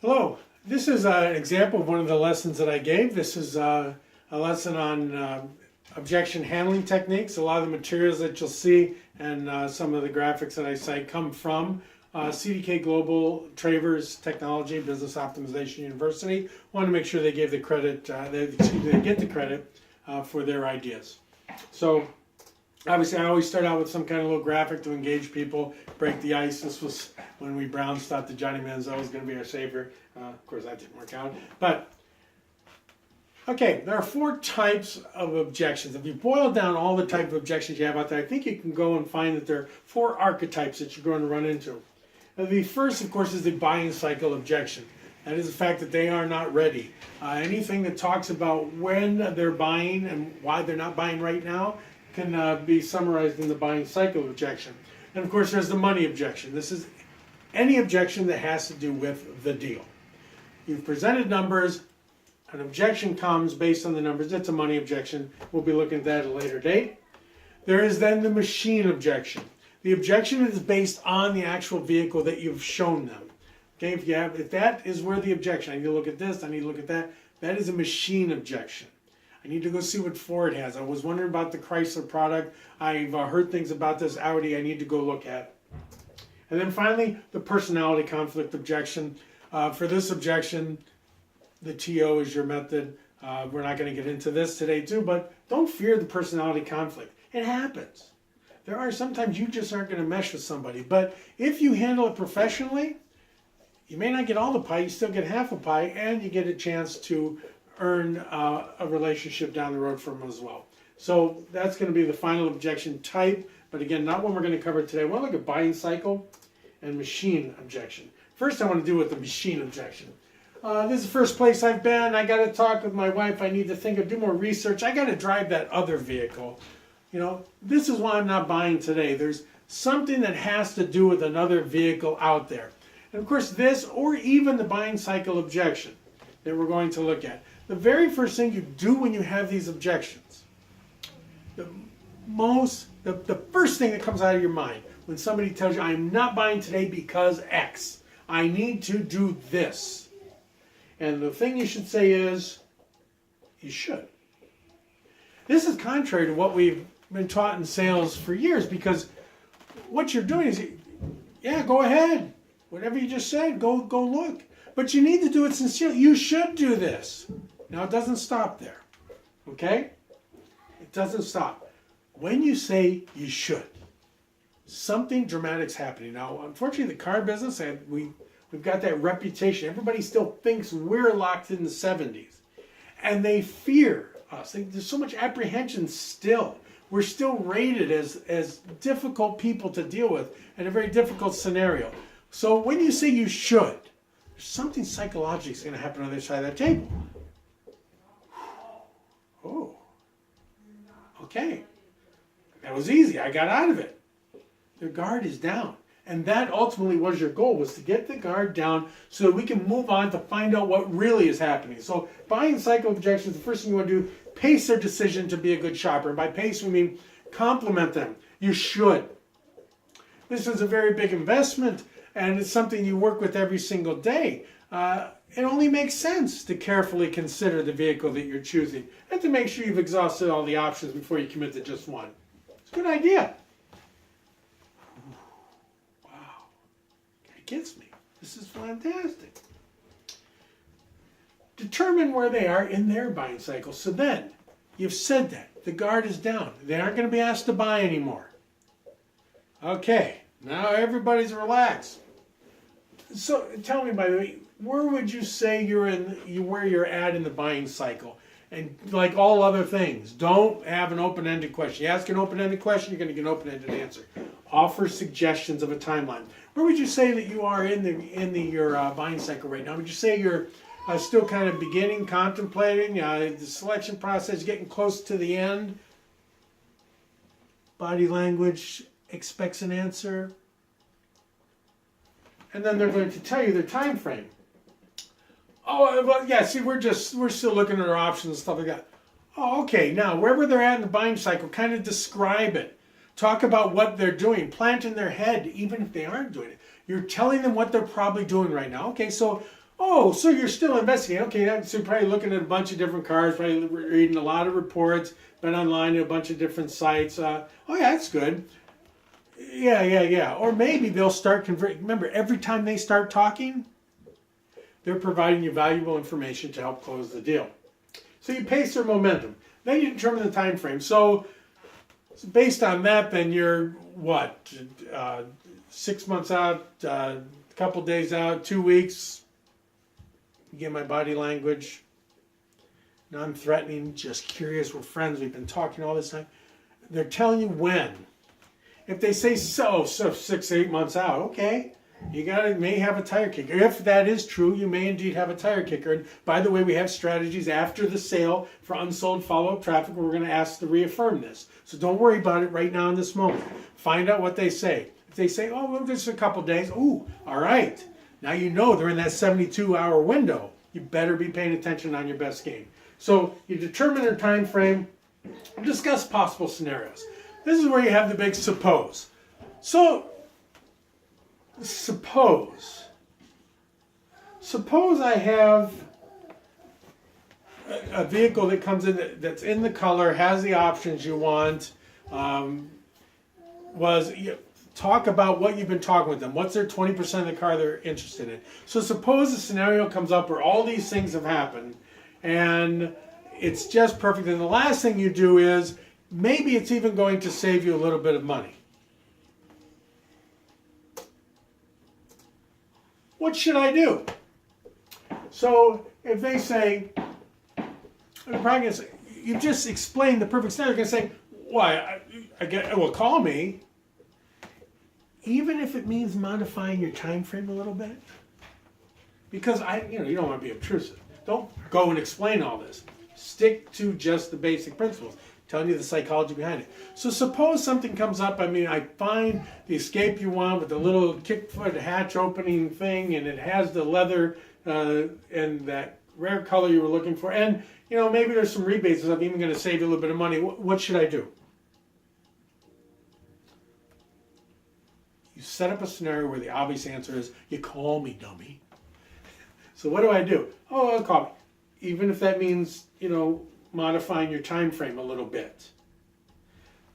Hello, this is an example of one of the lessons that I gave. This is a lesson on objection handling techniques. A lot of the materials that you'll see and some of the graphics that I cite come from CDK Global, Travers Technology, Business Optimization University. Want to make sure they gave the credit, they get the credit for their ideas. So obviously I always start out with some kind of little graphic to engage people, break the ice. This was when we Browns thought that Johnny Manziel was going to be our savior. Of course that didn't work out. But okay, there are 4 types of objections. If you boil down all the type of objections you have out there, I think you can go and find that there are 4 archetypes that you're going to run into. Now, the first, of course, is the buying cycle objection. That is the fact that they are not ready. Anything that talks about when they're buying and why they're not buying right now can be summarized in the buying cycle objection. And of course, there's the money objection. This is any objection that has to do with the deal. You've presented numbers, an objection comes based on the numbers. It's a money objection. We'll be looking at that at a later date. There is then the machine objection. The objection is based on the actual vehicle that you've shown them. Okay, if that is where the objection, I need to look at this, I need to look at that, that is a machine objection. I need to go see what Ford has. I was wondering about the Chrysler product. I've heard things about this Audi. I need to go look at it. And then finally, the personality conflict objection. For this objection, the TO is your method. We're not going to get into this today too, but don't fear the personality conflict. It happens. There are sometimes you just aren't going to mesh with somebody. But if you handle it professionally, you may not get all the pie, you still get half a pie, and you get a chance to earn a relationship down the road from them as well. So that's going to be the final objection type, but again, not one we're going to cover today. I want to look at buying cycle and machine objection. First, I want to do with the machine objection. This is the first place I've been. I got to talk with my wife. I need to do more research. I got to drive that other vehicle. You know, this is why I'm not buying today. There's something that has to do with another vehicle out there. And of course, this or even the buying cycle objection that we're going to look at. The very first thing you do when you have these objections, the first thing that comes out of your mind when somebody tells you, I'm not buying today because X. I need to do this. And the thing you should say is, you should. This is contrary to what we've been taught in sales for years, because what you're doing is, yeah, go ahead. Whatever you just said, go look. But you need to do it sincerely. You should do this. Now, it doesn't stop there. Okay? It doesn't stop. When you say you should, something dramatic's happening. Now, unfortunately, the car business, we've got that reputation. Everybody still thinks we're locked in the 70s. And they fear us. There's so much apprehension still. We're still rated as difficult people to deal with in a very difficult scenario. So when you say you should, there's something psychologically is going to happen on the other side of that table. Oh, okay. That was easy. I got out of it. The guard is down. And that ultimately was your goal, was to get the guard down so that we can move on to find out what really is happening. So buying cycle objections, the first thing you want to do, pace their decision to be a good shopper. And by pace, we mean compliment them. You should. This is a very big investment, and it's something you work with every single day. It only makes sense to carefully consider the vehicle that you're choosing and to make sure you've exhausted all the options before you commit to just one. It's a good idea. Wow. It gets me. This is fantastic. Determine where they are in their buying cycle. So then, you've said that. The guard is down. They aren't going to be asked to buy anymore. Okay. Now everybody's relaxed. So tell me, by the way, where would you say where you're at in the buying cycle? And like all other things, don't have an open-ended question. You ask an open-ended question, you're going to get an open-ended answer. Offer suggestions of a timeline. Where would you say that you are in your buying cycle right now? Would you say you're still kind of beginning, contemplating, the selection process, getting close to the end? Body language expects an answer. And then they're going to tell you their time frame. Oh, well, yeah, see, we're still looking at our options and stuff like that. Oh, okay, now, wherever they're at in the buying cycle, kind of describe it. Talk about what they're doing. Plant in their head, even if they aren't doing it. You're telling them what they're probably doing right now. Okay, so Oh, so you're still investigating. Okay, so you're probably looking at a bunch of different cars, probably reading a lot of reports, been online at a bunch of different sites. Oh, yeah, that's good. Yeah. Or maybe they'll start converting. Remember, every time they start talking, they're providing you valuable information to help close the deal. So you pace their momentum. Then you determine the time frame. So based on that, then you're, what, 6 months out, a couple days out, 2 weeks. You get my body language. Non-threatening, just curious, we're friends, we've been talking all this time. They're telling you when. If they say so 6 to 8 months out, okay, you may have a tire kicker. If that is true, you may indeed have a tire kicker. And by the way, we have strategies after the sale for unsold follow-up traffic where we're going to ask to reaffirm this. So don't worry about it right now in this moment. Find out what they say. If they say, oh, well, just a couple days, ooh, all right. Now you know they're in that 72-hour window. You better be paying attention on your best game. So you determine their time frame, discuss possible scenarios. This is where you have the big suppose. So suppose I have a vehicle that comes in that's in the color, has the options you want, talk about what you've been talking with them. What's their 20% of the car they're interested in? So suppose a scenario comes up where all these things have happened and it's just perfect. And the last thing you do is maybe it's even going to save you a little bit of money. What should I do? So if they say, they're probably going to say, you just explained the perfect scenario. They're going to say, why? Well, call me. Even if it means modifying your time frame a little bit. Because you don't want to be obtrusive. Don't go and explain all this. Stick to just the basic principles. Telling you the psychology behind it. So suppose something comes up. I find the Escape you want with the little kick foot hatch opening thing, and it has the leather and that rare color you were looking for. And maybe there's some rebates and stuff, even going to save you a little bit of money. What should I do? You set up a scenario where the obvious answer is, you call me, dummy. So what do? Oh, I'll call me. Even if that means, modifying your time frame a little bit.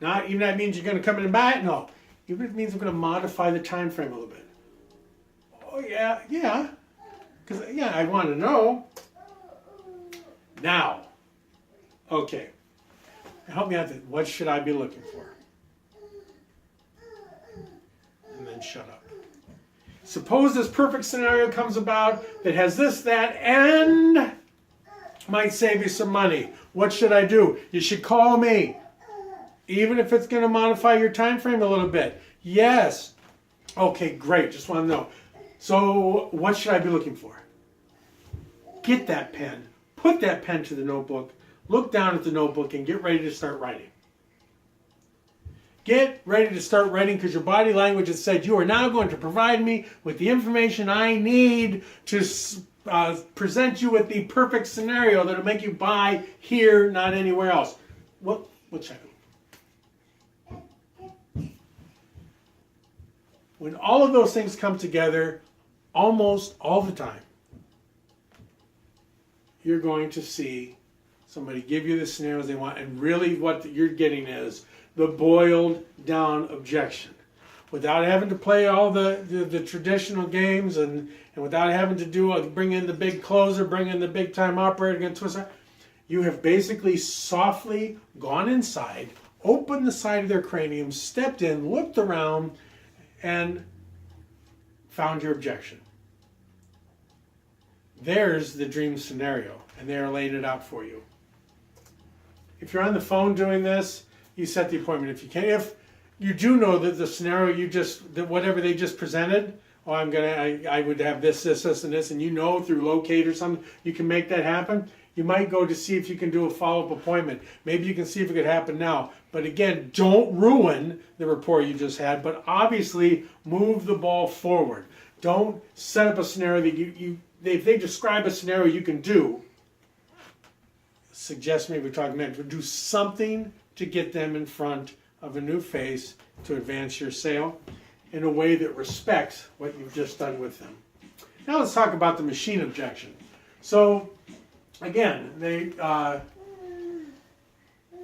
Not even that means you're going to come in and buy it. No. Even if it means I'm going to modify the time frame a little bit. Oh, yeah. Because, I want to know. Now. Okay. Help me out. What should I be looking for? And then shut up. Suppose this perfect scenario comes about that has this, that, and might save you some money. What should I do? You should call me. Even if it's going to modify your time frame a little bit. Yes. Okay, great. Just want to know. So what should I be looking for? Get that pen. Put that pen to the notebook. Look down at the notebook and get ready to start writing. Get ready to start writing because your body language has said you are now going to provide me with the information I need to present you with the perfect scenario that will make you buy here, not anywhere else. What should I do? When all of those things come together, almost all the time, you're going to see somebody give you the scenarios they want, and really what you're getting is the boiled down objection. Without having to play all the traditional games and without having to bring in the big closer, bring in the big time operator, and twist, you have basically softly gone inside, opened the side of their cranium, stepped in, looked around, and found your objection. There's the dream scenario, and they are laying it out for you. If you're on the phone doing this, you set the appointment if you can. If you do know that the scenario whatever they just presented, I would have this, and this, and through Locate or something, you can make that happen. You might go to see if you can do a follow-up appointment. Maybe you can see if it could happen now. But again, don't ruin the rapport you just had, but obviously move the ball forward. Don't set up a scenario that if they describe a scenario you can do, suggest maybe we're talking about do something to get them in front of a new face to advance your sale in a way that respects what you've just done with them. Now let's talk about the machine objection. So again,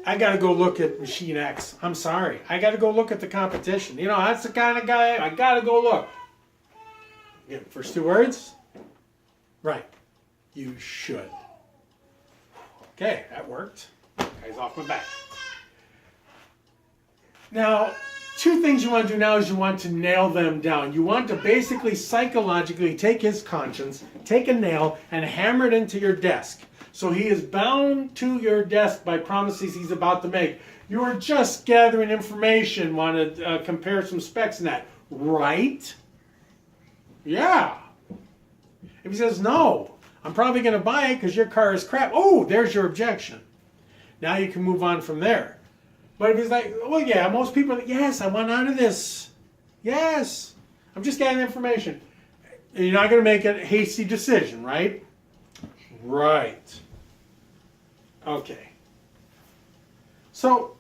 I got to go look at machine X. I'm sorry. I got to go look at the competition. You know, that's the kind of guy, I got to go look. Again, first two words. Right. You should. Okay, that worked. Guy's off my back. Now, two things you want to do now is you want to nail them down. You want to basically psychologically take his conscience, take a nail, and hammer it into your desk. So he is bound to your desk by promises he's about to make. You are just gathering information, want to compare some specs and that. Right? Yeah. If he says, no, I'm probably going to buy it because your car is crap. Oh, there's your objection. Now you can move on from there. But if he's like, well, yeah, most people are like, yes, I want out of this. Yes. I'm just getting information. And you're not going to make a hasty decision, right? Right. Okay. So,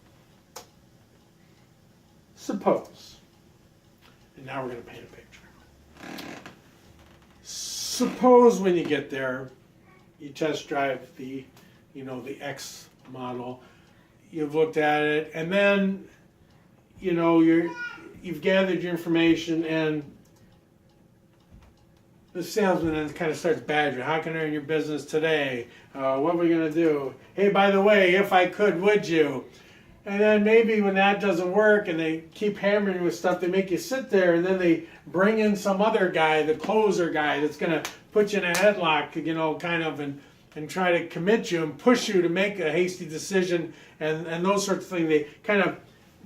suppose, and now we're going to paint a picture. Suppose when you get there, you test drive the X model. You've looked at it, and then, you've gathered your information, and the salesman then kind of starts badgering. How can I earn your business today? What are we going to do? Hey, by the way, if I could, would you? And then maybe when that doesn't work and they keep hammering you with stuff, they make you sit there, and then they bring in some other guy, the closer guy, that's going to put you in a headlock, and try to commit you and push you to make a hasty decision and those sorts of things. They kind of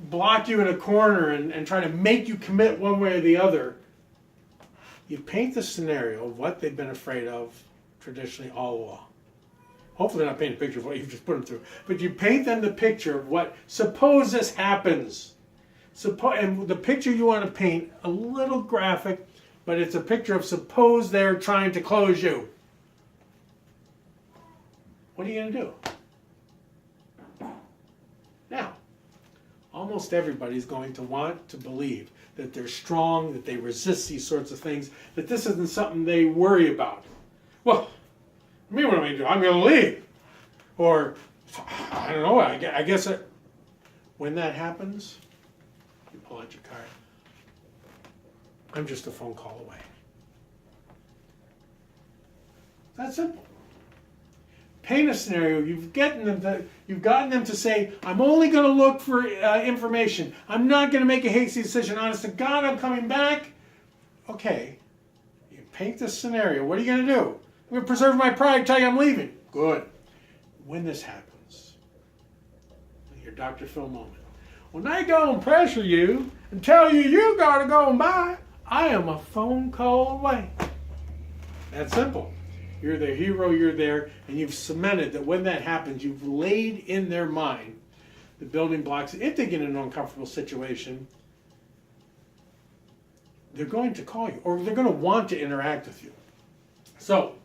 block you in a corner and try to make you commit one way or the other. You paint the scenario of what they've been afraid of traditionally all along. Hopefully not paint a picture of what you've just put them through, but you paint them the picture of what, suppose this happens. And the picture you want to paint, a little graphic, but it's a picture of suppose they're trying to close you. What are you going to do? Now, almost everybody's going to want to believe that they're strong, that they resist these sorts of things, that this isn't something they worry about. Well, me, what am I going to do? I'm going to leave. Or, I don't know, I guess when that happens, you pull out your card. I'm just a phone call away. That's simple. Paint a scenario. You've gotten them to say, I'm only going to look for information. I'm not going to make a hasty decision. Honest to God, I'm coming back. Okay. You paint the scenario. What are you going to do? I'm going to preserve my pride, tell you I'm leaving. Good. When this happens, your Dr. Phil moment. When they go and pressure you and tell you got to go and buy, I am a phone call away. That's simple. You're the hero, you're there, and you've cemented that when that happens, you've laid in their mind the building blocks. If they get in an uncomfortable situation, they're going to call you, or they're going to want to interact with you. So,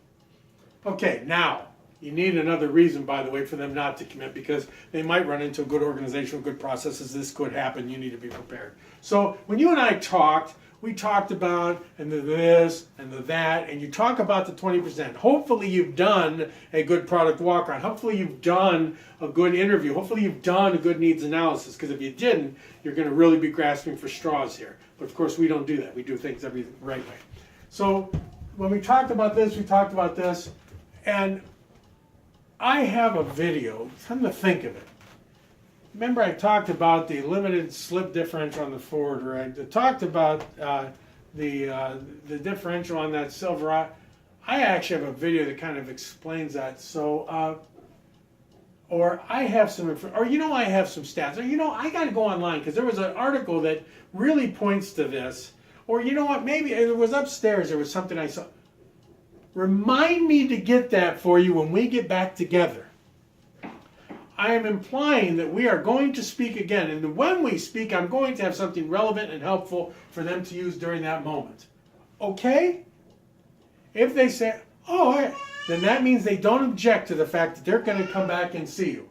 okay, now, you need another reason, by the way, for them not to commit, because they might run into a good organization with good processes. This could happen. You need to be prepared. So, when you and I talked, we talked about and the this and the that, and you talk about the 20%. Hopefully you've done a good product walk-around. Hopefully you've done a good interview. Hopefully you've done a good needs analysis, because if you didn't, you're going to really be grasping for straws here. But of course we don't do that. We do things every right way. So when we talked about this, we talked about this, and I have a video. Come to think of it. Remember I talked about the limited slip differential on the Ford, or I talked about the differential on that Silverado. I actually have a video that kind of explains that. So, or I have some, or I have some stats. Or I got to go online because there was an article that really points to this. Or you know what? Maybe it was upstairs. There was something I saw. Remind me to get that for you when we get back together. I am implying that we are going to speak again, and when we speak, I'm going to have something relevant and helpful for them to use during that moment. Okay? If they say, oh, yeah, then that means they don't object to the fact that they're going to come back and see you.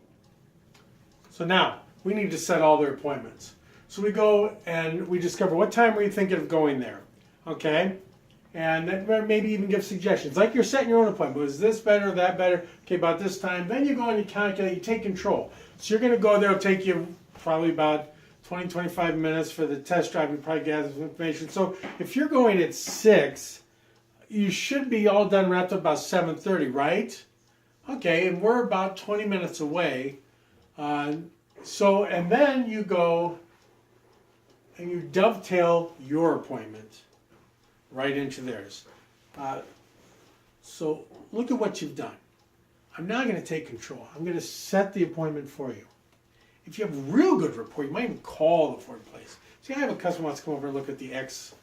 So now, we need to set all their appointments. So we go and we discover, what time were you thinking of going there? Okay? And then maybe even give suggestions. Like you're setting your own appointment. Was this better, that better? Okay, about this time. Then you go and you calculate, you take control. So you're going to go there, it'll take you probably about 20, 25 minutes for the test drive. You probably gather some information. So if you're going at 6, you should be all done, wrapped up about 7:30, right? Okay, and we're about 20 minutes away. And then you go and you dovetail your appointment right into theirs. So look at what you've done. I'm now going to take control. I'm going to set the appointment for you. If you have real good rapport, you might even call the Ford place. See, I have a customer who wants to come over and look at the X.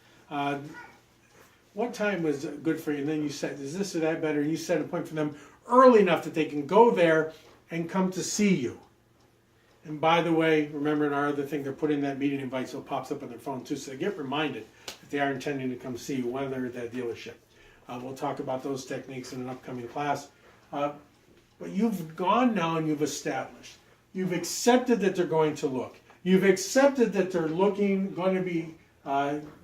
What time was good for you? And then you said, is this or that better? And you set an appointment for them early enough that they can go there and come to see you. And by the way, remember in our other thing, they're putting that meeting invite so it pops up on their phone too, so they get reminded that they are intending to come see you, whether they're at that dealership. We'll talk about those techniques in an upcoming class. But you've gone now and you've established. You've accepted that they're going to look. You've accepted that they're going to be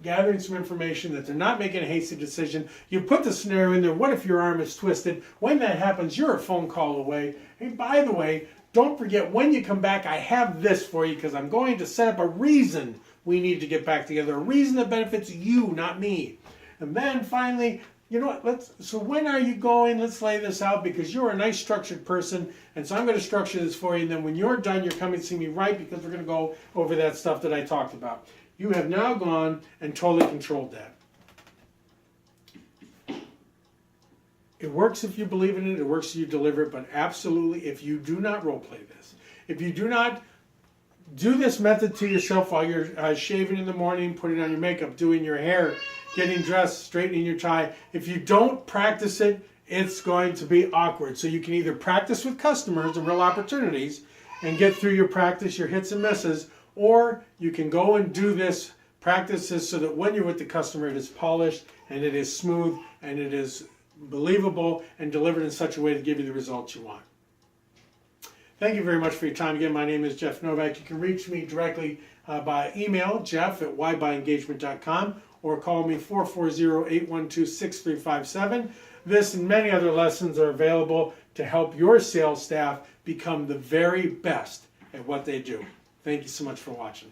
gathering some information, that they're not making a hasty decision. You put the scenario in there. What if your arm is twisted? When that happens, you're a phone call away. Hey, by the way, don't forget, when you come back, I have this for you because I'm going to set up a reason we need to get back together, a reason that benefits you, not me. And then finally, you know what, so when are you going? Let's lay this out because you're a nice structured person, and so I'm going to structure this for you, and then when you're done, you're coming to see me right because we're going to go over that stuff that I talked about. You have now gone and totally controlled that. It works if you believe in it, it works if you deliver it, but absolutely if you do not role play this, if you do not do this method to yourself while you're shaving in the morning, putting on your makeup, doing your hair, getting dressed, straightening your tie, if you don't practice it, it's going to be awkward. So you can either practice with customers and real opportunities and get through your practice, your hits and misses, or you can go and do this, practice this so that when you're with the customer, it is polished and it is smooth and it is believable and delivered in such a way to give you the results you want. Thank you very much for your time. Again, my name is Jeff Novak. You can reach me directly by email, jeff@whyBuyEngagement.com, or call me 440-812-6357. This and many other lessons are available to help your sales staff become the very best at what they do. Thank you so much for watching.